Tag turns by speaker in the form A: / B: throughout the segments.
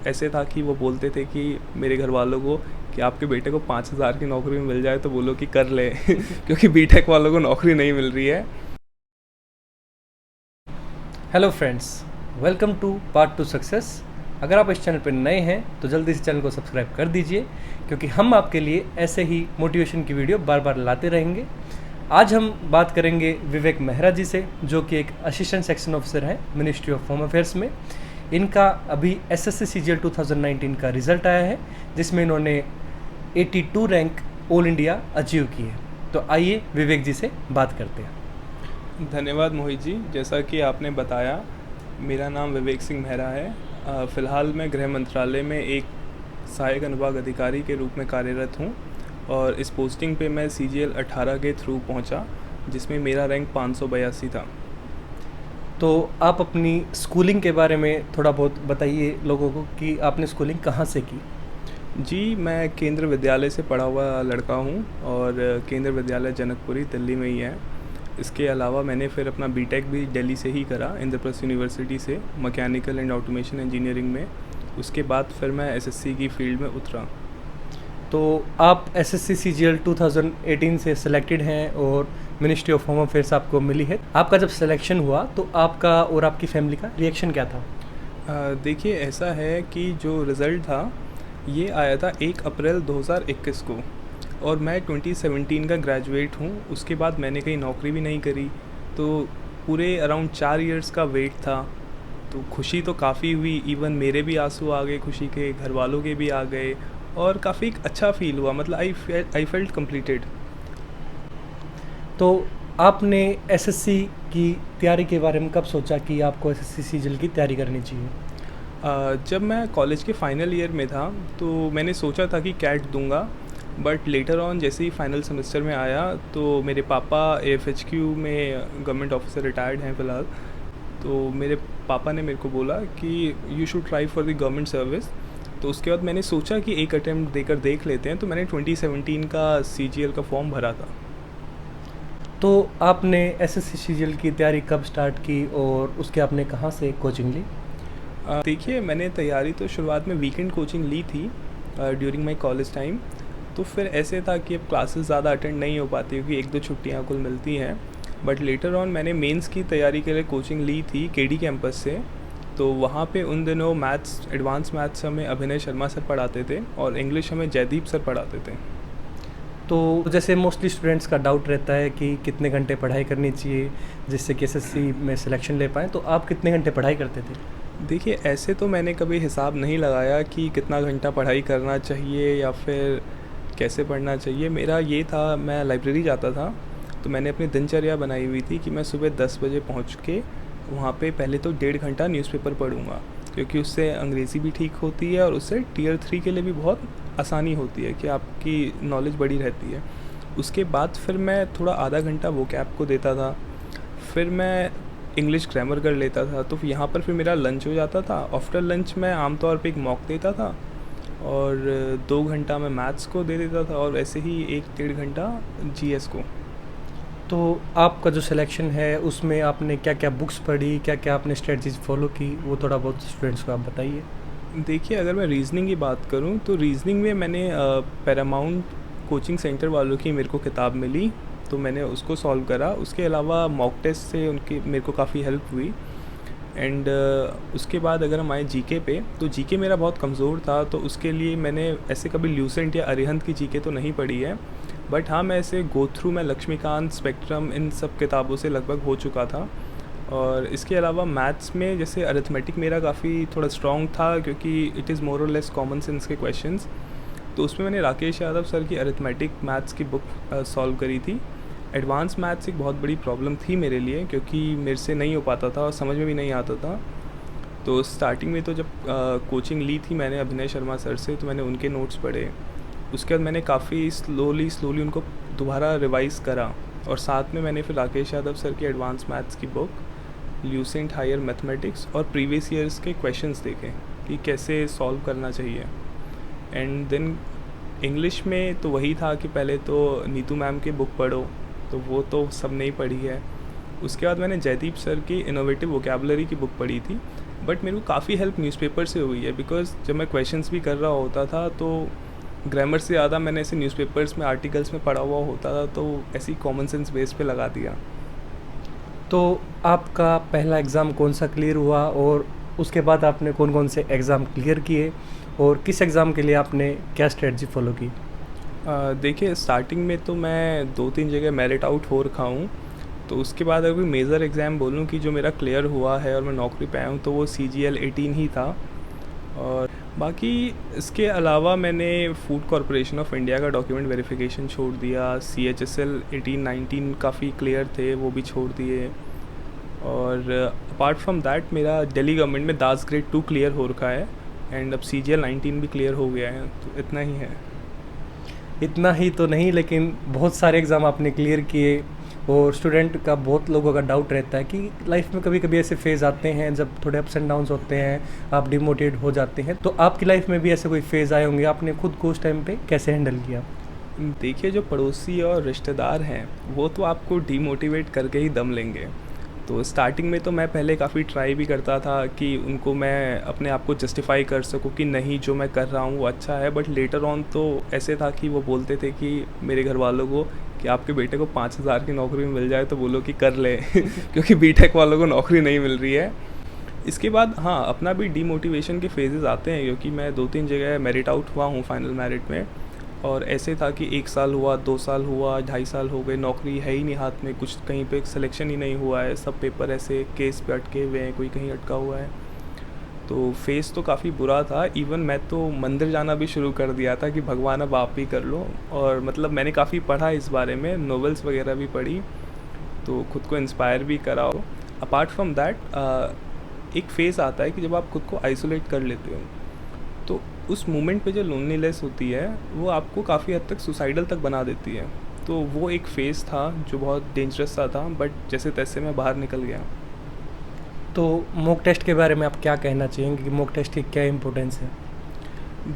A: ऐसे था कि वो बोलते थे कि मेरे घर वालों को कि आपके बेटे को 5,000 की नौकरी मिल जाए तो बोलो कि कर ले क्योंकि बीटेक वालों को नौकरी नहीं मिल रही है।
B: Hello friends, welcome to part to success. अगर आप इस चैनल पर नए हैं तो जल्दी से चैनल को सब्सक्राइब कर दीजिए, क्योंकि हम आपके लिए ऐसे ही मोटिवेशन की वीडियो बार बार लाते रहेंगे। आज हम बात करेंगे विवेक मेहरा जी से, जो कि एक असिस्टेंट सेक्शन ऑफिसर हैं मिनिस्ट्री ऑफ होम अफेयर्स में। इनका अभी एसएससी सीजीएल 2019 का रिजल्ट आया है, जिसमें इन्होंने 82 रैंक ऑल इंडिया अचीव की है। तो आइए विवेक जी से बात करते हैं।
A: धन्यवाद मोहित जी। जैसा कि आपने बताया, मेरा नाम विवेक सिंह मेहरा है। फ़िलहाल मैं गृह मंत्रालय में एक सहायक अनुभाग अधिकारी के रूप में कार्यरत हूँ और इस पोस्टिंग पे मैं सीजीएल 18 के थ्रू पहुँचा, जिसमें मेरा रैंक 582 था।
B: तो आप अपनी स्कूलिंग के बारे में थोड़ा बहुत बताइए लोगों को कि आपने स्कूलिंग कहाँ से की।
A: जी, मैं केंद्र विद्यालय से पढ़ा हुआ लड़का हूँ और केंद्र विद्यालय जनकपुरी दिल्ली में ही है। इसके अलावा मैंने फिर अपना बीटेक भी दिल्ली से ही करा, इंद्रप्रस्थ यूनिवर्सिटी से, मैकेनिकल एंड ऑटोमेशन इंजीनियरिंग में। उसके बाद फिर मैं एसएससी की फील्ड में उतरा।
B: तो आप एसएससी सीजीएल 2018 से सिलेक्टेड हैं और मिनिस्ट्री ऑफ होम अफेयर्स आपको मिली है। आपका जब सिलेक्शन हुआ तो आपका और आपकी फैमिली का रिएक्शन क्या था?
A: देखिए, ऐसा है कि जो रिज़ल्ट था ये आया था 1 अप्रैल 2021 को और मैं 2017 का ग्रेजुएट हूँ। उसके बाद मैंने कहीं नौकरी भी नहीं करी, तो पूरे अराउंड 4 इयर्स का वेट था। तो खुशी तो काफ़ी हुई, इवन मेरे भी आंसू आ गए खुशी के, घर वालों के भी आ गए और काफ़ी अच्छा फ़ील हुआ। मतलब आई फेल्ट कंप्लीटेड।
B: तो आपने एसएससी की तैयारी के बारे में कब सोचा कि आपको एसएससी सीजीएल की तैयारी करनी चाहिए?
A: जब मैं कॉलेज के फाइनल ईयर में था तो मैंने सोचा था कि कैट दूंगा, बट लेटर ऑन जैसे ही फाइनल सेमेस्टर में आया तो मेरे पापा एएफएचक्यू में गवर्नमेंट ऑफिसर रिटायर्ड हैं फ़िलहाल। तो मेरे पापा ने मेरे को बोला कि you should try for the government service. तो उसके बाद मैंने सोचा कि एक अटैम्प्ट देकर देख लेते हैं, तो मैंने 2017 का सीजीएल का फॉर्म भरा था।
B: तो आपने एसएससी सीजीएल की तैयारी कब स्टार्ट की और उसके आपने कहाँ से कोचिंग ली?
A: देखिए, मैंने तैयारी तो शुरुआत में वीकेंड कोचिंग ली थी ड्यूरिंग माई कॉलेज टाइम। तो फिर ऐसे था कि अब क्लासेस ज़्यादा अटेंड नहीं हो पाती क्योंकि 1-2 छुट्टियाँ कुल मिलती हैं। बट लेटर ऑन मैंने मेंस की तैयारी के लिए कोचिंग ली थी केडी कैंपस से। तो वहाँ पे उन दिनों मैथ्स, एडवांस मैथ्स हमें अभिनय शर्मा सर पढ़ाते थे और इंग्लिश हमें जयदीप सर पढ़ाते थे।
B: तो जैसे मोस्टली स्टूडेंट्स का डाउट रहता है कि कितने घंटे पढ़ाई करनी चाहिए जिससे कि एसएससी में सिलेक्शन ले पाएँ, तो आप कितने घंटे पढ़ाई करते थे?
A: देखिए, ऐसे तो मैंने कभी हिसाब नहीं लगाया कि कितना घंटा पढ़ाई करना चाहिए या फिर कैसे पढ़ना चाहिए। मेरा ये था, मैं लाइब्रेरी जाता था, तो मैंने अपनी दिनचर्या बनाई हुई थी कि मैं सुबह 10 बजे पहुँच के वहाँ पे पहले तो 1.5 घंटा न्यूज़पेपर पढ़ूँगा, क्योंकि उससे अंग्रेज़ी भी ठीक होती है और उससे टियर 3 के लिए भी बहुत आसानी होती है कि आपकी नॉलेज बड़ी रहती है। उसके बाद फिर मैं थोड़ा आधा घंटा वोकैब को देता था, फिर मैं इंग्लिश ग्रामर कर लेता था। तो यहाँ पर फिर मेरा लंच हो जाता था। आफ्टर लंच मैं आमतौर पे एक मॉक देता था और 2 घंटा मैं मैथ्स को दे देता था और ऐसे ही 1-1.5 घंटा जीएस को।
B: तो आपका जो सिलेक्शन है उसमें आपने क्या क्या बुक्स पढ़ी, क्या क्या आपने स्ट्रेटजीज फॉलो की, वो थोड़ा बहुत स्टूडेंट्स को आप बताइए।
A: देखिए, अगर मैं रीज़निंग की बात करूँ तो रीज़निंग में मैंने पैरामाउंट कोचिंग सेंटर वालों की मेरे को किताब मिली, तो मैंने उसको सॉल्व करा। उसके अलावा मॉक टेस्ट से उनकी मेरे को काफ़ी हेल्प हुई। एंड उसके बाद अगर हम आए जीके पे, तो जीके मेरा बहुत कमज़ोर था, तो उसके लिए मैंने ऐसे कभी ल्यूसेंट या अरिहंत की जीके तो नहीं पढ़ी है, बट हाँ, मैं ऐसे गो थ्रू में लक्ष्मीकांत, स्पेक्ट्रम, इन सब किताबों से लगभग हो चुका था। और इसके अलावा मैथ्स में जैसे अरिथमेटिक मेरा काफ़ी थोड़ा स्ट्रॉन्ग था, क्योंकि इट इज़ मोर और लेस कॉमन सेंस के क्वेश्चंस। तो उसमें मैंने राकेश यादव सर की अरिथमेटिक मैथ्स की बुक सॉल्व करी थी। एडवांस मैथ्स एक बहुत बड़ी प्रॉब्लम थी मेरे लिए, क्योंकि मेरे से नहीं हो पाता था और समझ में भी नहीं आता था। तो स्टार्टिंग में तो जब कोचिंग ली थी मैंने अभिनय शर्मा सर से, तो मैंने उनके नोट्स पढ़े। उसके बाद मैंने काफ़ी स्लोली उनको दोबारा रिवाइज़ करा और साथ में मैंने फिर राकेश यादव सर की एडवांस मैथ्स की बुक, ल्यूसेंट हायर मैथमेटिक्स और प्रीवियस ईयर्स के क्वेश्चंस देखे कि कैसे सॉल्व करना चाहिए। एंड देन इंग्लिश में तो वही था कि पहले तो नीतू मैम की बुक पढ़ो, तो वो तो सब नहीं पढ़ी है। उसके बाद मैंने जयदीप सर की इनोवेटिव वोकेबलरी की बुक पढ़ी थी, बट मेरे को काफ़ी हेल्प न्यूज़पेपर से हुई है, बिकॉज़ जब मैं क्वेश्चंस भी कर रहा होता था तो ग्रामर से ज़्यादा मैंने ऐसे न्यूज़पेपर्स में आर्टिकल्स में पढ़ा हुआ होता था, तो ऐसी कॉमन सेंस बेस पे लगा दिया।
B: तो आपका पहला एग्ज़ाम कौन सा क्लियर हुआ और उसके बाद आपने कौन कौन से एग्ज़ाम क्लियर किए और किस एग्ज़ाम के लिए आपने क्या स्ट्रेटजी फॉलो की?
A: देखिए, स्टार्टिंग में तो मैं 2-3 जगह मेरिट आउट हो रखा हूँ। तो उसके बाद अगर मेजर एग्ज़ाम बोलूँ कि जो मेरा क्लियर हुआ है और मैं नौकरी पे आया हूँ, तो वो CGL 18 ही था। और बाकी इसके अलावा मैंने फूड कॉरपोरेशन ऑफ इंडिया का डॉक्यूमेंट वेरिफिकेशन छोड़ दिया। CHSL 18-19 काफ़ी क्लियर थे, वो भी छोड़ दिए। और अपार्ट फ्रॉम दैट मेरा दिल्ली गवर्नमेंट में दास ग्रेड 2 क्लियर हो रखा है, एंड अब CGL 19 भी क्लियर हो गया है, तो इतना ही है।
B: इतना ही तो नहीं, लेकिन बहुत सारे एग्ज़ाम आपने क्लियर किए। और स्टूडेंट का बहुत लोगों का डाउट रहता है कि लाइफ में कभी कभी ऐसे फेज़ आते हैं जब थोड़े अप्स एंड डाउन्स होते हैं, आप डिमोटिवेट हो जाते हैं। तो आपकी लाइफ में भी ऐसे कोई फेज़ आए होंगे, आपने खुद को उस टाइम पे कैसे हैंडल किया?
A: देखिए, जो पड़ोसी और रिश्तेदार हैं वो तो आपको डीमोटिवेट करके ही दम लेंगे। तो स्टार्टिंग में तो मैं पहले काफ़ी ट्राई भी करता था कि उनको मैं अपने आप को जस्टिफाई कर सकूं कि नहीं, जो मैं कर रहा हूं वो अच्छा है। बट लेटर ऑन तो ऐसे था कि वो बोलते थे कि मेरे घर वालों को कि आपके बेटे को 5,000 की नौकरी मिल जाए तो बोलो कि कर ले क्योंकि बीटेक वालों को नौकरी नहीं मिल रही है। इसके बाद हाँ, अपना भी डीमोटिवेशन के फेजेस आते हैं, क्योंकि मैं 2-3 जगह मेरिट आउट हुआ हूँ फाइनल मेरिट में। और ऐसे था कि 1 साल हुआ, 2 साल हुआ, 2.5 साल हो गए, नौकरी है ही नहीं हाथ में, कुछ कहीं पे सिलेक्शन ही नहीं हुआ है, सब पेपर ऐसे केस पे अटके हुए हैं, कोई कहीं अटका हुआ है। तो फेस तो काफ़ी बुरा था। इवन मैं तो मंदिर जाना भी शुरू कर दिया था कि भगवान अब आप ही कर लो। और मतलब मैंने काफ़ी पढ़ा इस बारे में, नॉवेल्स वगैरह भी पढ़ी, तो खुद को इंस्पायर भी कराओ। अपार्ट फ्रॉम दैट एक फ़ेज़ आता है कि जब आप खुद को आइसोलेट कर लेते हो, तो उस मोमेंट पे जो लोनलीनेस होती है वो आपको काफ़ी हद तक सुसाइडल तक बना देती है। तो वो एक फ़ेज़ था जो बहुत डेंजरस सा था, बट जैसे तैसे मैं बाहर निकल गया।
B: तो मॉक टेस्ट के बारे में आप क्या कहना चाहेंगे कि मॉक टेस्ट की क्या इंपॉर्टेंस है?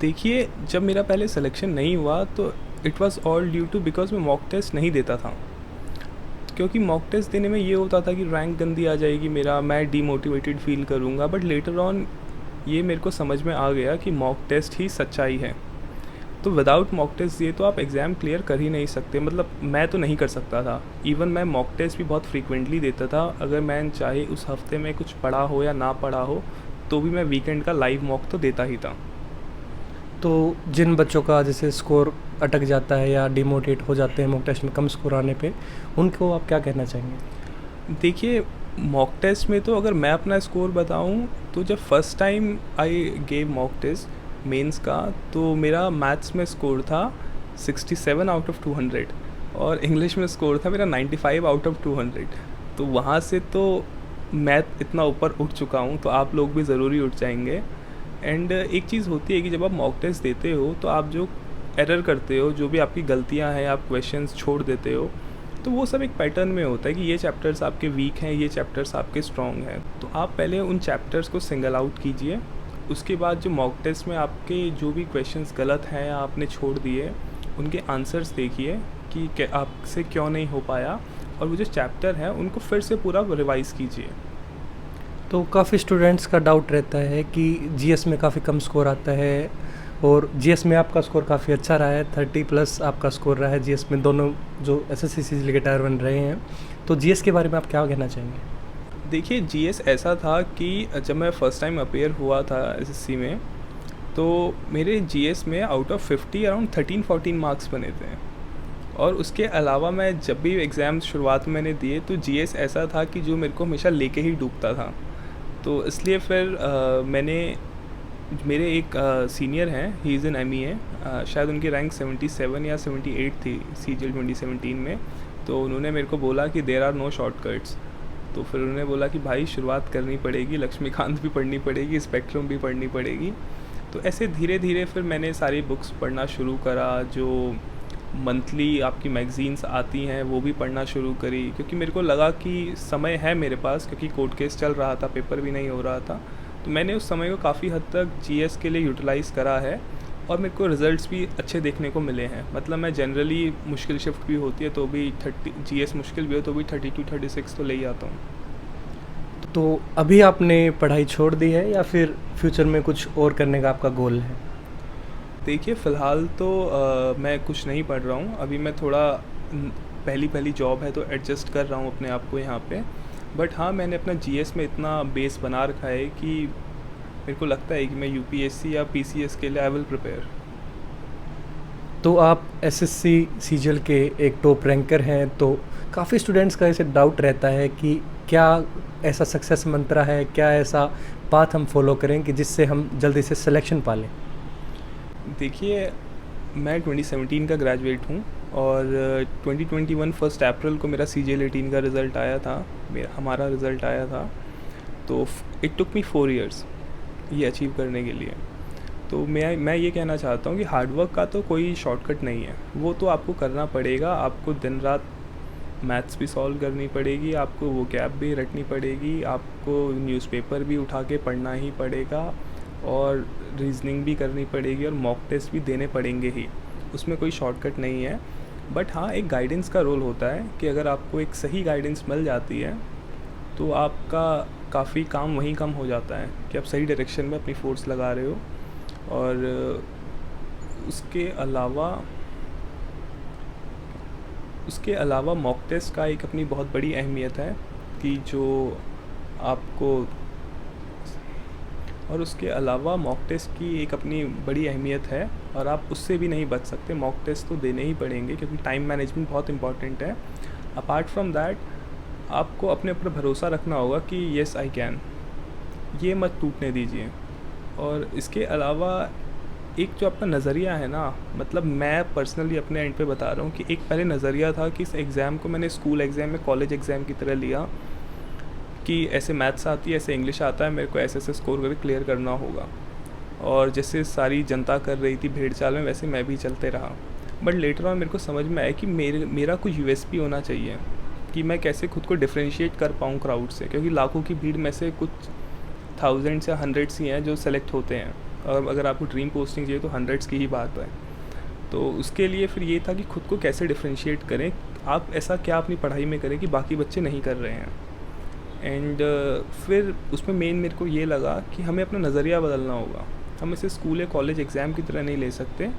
A: देखिए, जब मेरा पहले सिलेक्शन नहीं हुआ तो it was all due to because मैं मॉक टेस्ट नहीं देता था। क्योंकि मॉक टेस्ट देने में ये होता था कि रैंक गंदी आ जाएगी मेरा, मैं डीमोटिवेटेड फील करूँगा। बट लेटर ऑन ये मेरे को समझ में आ गया कि मॉक टेस्ट ही सच्चाई है। तो विदाउट मॉक टेस्ट दिए तो आप एग्ज़ाम क्लियर कर ही नहीं सकते। मतलब मैं तो नहीं कर सकता था। इवन मैं मॉक टेस्ट भी बहुत फ्रीक्वेंटली देता था। अगर मैं चाहे उस हफ्ते में कुछ पढ़ा हो या ना पढ़ा हो, तो भी मैं वीकेंड का लाइव मॉक तो देता ही था।
B: तो जिन बच्चों का जैसे स्कोर अटक जाता है या डिमोटिवेट हो जाते हैं मॉक टेस्ट में कम स्कोर आने पे, उनको आप क्या कहना चाहेंगे?
A: देखिए, मॉक टेस्ट में तो अगर मैं अपना स्कोर बताऊं, तो जब first time I gave mock test mains का, तो मेरा मैथ्स में स्कोर था 67 आउट ऑफ 200 और इंग्लिश में स्कोर था मेरा 95 आउट ऑफ 200। तो वहाँ से तो मैथ इतना ऊपर उठ चुका हूँ, तो आप लोग भी ज़रूरी उठ जाएंगे। एंड एक चीज़ होती है कि जब आप मॉक टेस्ट देते हो तो आप जो एरर करते हो, जो भी आपकी गलतियाँ हैं, आप क्वेश्चंस छोड़ देते हो, तो वो सब एक पैटर्न में होता है कि ये चैप्टर्स आपके वीक हैं, ये चैप्टर्स आपके स्ट्रॉन्ग हैं। तो आप पहले उन चैप्टर्स को सिंगल आउट कीजिए। उसके बाद जो मॉक टेस्ट में आपके जो भी क्वेश्चंस गलत हैं या आपने छोड़ दिए, उनके आंसर्स देखिए कि आपसे क्यों नहीं हो पाया, और वो जो चैप्टर है उनको फिर से पूरा रिवाइज़ कीजिए।
B: तो काफ़ी स्टूडेंट्स का डाउट रहता है कि जीएस में काफ़ी कम स्कोर आता है और जीएस में आपका स्कोर काफ़ी अच्छा रहा है, 30+ आपका स्कोर रहा है जीएस में, दोनों जो एसएससी सीजीएल के टायर 1 रहे हैं। तो जीएस के बारे में आप क्या कहना चाहेंगे?
A: देखिए, जीएस ऐसा था कि जब मैं फ़र्स्ट टाइम अपेयर हुआ था एसएससी में, तो मेरे जीएस में आउट ऑफ 50 अराउंड 13-14 मार्क्स बने थे। और उसके अलावा मैं जब भी एग्ज़ाम शुरुआत में मैंने दिए, तो जीएस ऐसा था कि जो मेरे को हमेशा लेके ही डूबता था। तो इसलिए फिर मेरे एक सीनियर हैं, ही इज़ एन एमईए, शायद उनकी रैंक 77 या 78 थी सीजीएल 2017 में। तो उन्होंने मेरे को बोला कि देयर आर नो शॉर्टकट्स। तो फिर उन्होंने बोला कि भाई शुरुआत करनी पड़ेगी, लक्ष्मीकांत भी पढ़नी पड़ेगी, स्पेक्ट्रम भी पढ़नी पड़ेगी। तो ऐसे धीरे धीरे फिर मैंने सारी बुक्स पढ़ना शुरू करा, जो मंथली आपकी मैगज़ीन्स आती हैं वो भी पढ़ना शुरू करी, क्योंकि मेरे को लगा कि समय है मेरे पास, क्योंकि कोर्ट केस चल रहा था, पेपर भी नहीं हो रहा था। तो मैंने उस समय को काफ़ी हद तक जीएस के लिए यूटिलाइज़ करा है, और मेरे को रिज़ल्ट्स भी अच्छे देखने को मिले हैं। मतलब मैं जनरली मुश्किल शिफ्ट भी होती है तो भी 30, जीएस मुश्किल भी हो तो भी 32-36 तो ले ही आता हूँ।
B: तो अभी आपने पढ़ाई छोड़ दी है या फिर फ्यूचर में कुछ और करने का आपका गोल है?
A: देखिए फ़िलहाल तो मैं कुछ नहीं पढ़ रहा हूँ, अभी मैं थोड़ा पहली जॉब है तो एडजस्ट कर रहा हूँ अपने आप को यहाँ पे। बट हाँ, मैंने अपना जीएस में इतना बेस बना रखा है कि मेरे को लगता है कि मैं यूपीएससी या पीसीएस के लिए आई विल प्रिपेयर।
B: तो आप एसएससी सीजीएल के एक टॉप रैंकर हैं, तो काफ़ी स्टूडेंट्स का ऐसे डाउट रहता है कि क्या ऐसा सक्सेस मंत्रा है, क्या ऐसा पाथ हम फॉलो करें कि जिससे हम जल्दी से सिलेक्शन पा लें?
A: देखिए, मैं 2017 का ग्रेजुएट हूँ और 2021 फर्स्ट अप्रैल को मेरा CGL 18 का रिज़ल्ट आया था, हमारा रिज़ल्ट आया था। तो इट टुक मी 4 इयर्स ये अचीव करने के लिए। तो मैं ये कहना चाहता हूँ कि हार्डवर्क का तो कोई शॉर्टकट नहीं है, वो तो आपको करना पड़ेगा। आपको दिन रात मैथ्स भी सॉल्व करनी पड़ेगी, आपको वोकैब भी रटनी पड़ेगी, आपको न्यूज़पेपर भी उठा के पढ़ना ही पड़ेगा और रीजनिंग भी करनी पड़ेगी और मॉक टेस्ट भी देने पड़ेंगे ही। उसमें कोई शॉर्टकट नहीं है। बट हाँ, एक गाइडेंस का रोल होता है कि अगर आपको एक सही गाइडेंस मिल जाती है तो आपका काफ़ी काम वहीं कम हो जाता है कि आप सही डायरेक्शन में अपनी फोर्स लगा रहे हो। और उसके अलावा मॉक टेस्ट का एक अपनी बहुत बड़ी अहमियत है कि जो आपको और उसके अलावा मॉक टेस्ट की एक अपनी बड़ी अहमियत है और आप उससे भी नहीं बच सकते। मॉक टेस्ट तो देने ही पड़ेंगे क्योंकि टाइम मैनेजमेंट बहुत इंपॉर्टेंट है। अपार्ट फ्रॉम दैट, आपको अपने ऊपर भरोसा रखना होगा कि येस आई कैन, ये मत टूटने दीजिए। और इसके अलावा एक जो आपका नज़रिया है ना, मतलब मैं पर्सनली अपने एंड पे बता रहा हूँ कि एक पहले नज़रिया था कि इस एग्ज़ाम को मैंने स्कूल एग्ज़ाम में कॉलेज एग्ज़ाम की तरह लिया कि ऐसे मैथ्स आती है, ऐसे इंग्लिश आता है, मेरे को ऐसे स्कोर करके क्लियर करना होगा। और जैसे सारी जनता कर रही थी भेड़ चाल में, वैसे मैं भी चलते रहा। बट लेटर ऑन मेरे को समझ में आया कि मेरा कुछ यूएसपी होना चाहिए कि मैं कैसे खुद को डिफ्रेंशिएट कर पाऊँ क्राउड से, क्योंकि लाखों की भीड़ में से कुछ थाउजेंड्स या हंड्रेड्स ही हैं जो सेलेक्ट होते हैं और अगर आपको ड्रीम पोस्टिंग चाहिए तो हंड्रेड्स की ही बात है। तो उसके लिए फिर ये था कि खुद को कैसे डिफ्रेंशिएट करें, आप ऐसा क्या अपनी पढ़ाई में करें कि बाकी बच्चे नहीं कर रहे हैं। एंड फिर उसमें मेन मेरे को ये लगा कि हमें अपना नज़रिया बदलना होगा। हम इसे स्कूल या कॉलेज एग्ज़ाम की तरह नहीं ले सकते,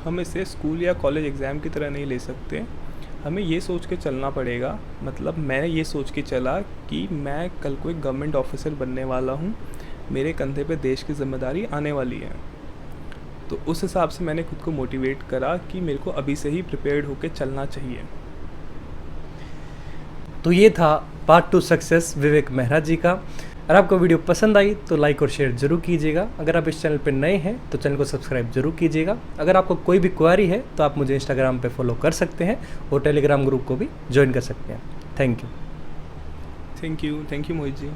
A: हम इसे स्कूल या कॉलेज एग्ज़ाम की तरह नहीं ले सकते। हमें ये सोच के चलना पड़ेगा, मतलब मैं ये सोच के चला कि मैं कल को एक गवर्नमेंट ऑफिसर बनने वाला हूँ, मेरे कंधे पे देश की जिम्मेदारी आने वाली है। तो उस हिसाब से मैंने खुद को मोटिवेट करा कि मेरे को अभी से ही प्रिपेयर्ड होकर चलना चाहिए।
B: तो ये था पार्ट 2 सक्सेस विवेक मेहरा जी का। अगर आपको वीडियो पसंद आई तो लाइक और शेयर जरूर कीजिएगा। अगर आप इस चैनल पर नए हैं तो चैनल को सब्सक्राइब जरूर कीजिएगा। अगर आपको कोई भी क्वेरी है तो आप मुझे इंस्टाग्राम पे फॉलो कर सकते हैं और टेलीग्राम ग्रुप को भी ज्वाइन कर सकते हैं। Thank you
A: Mohit ji.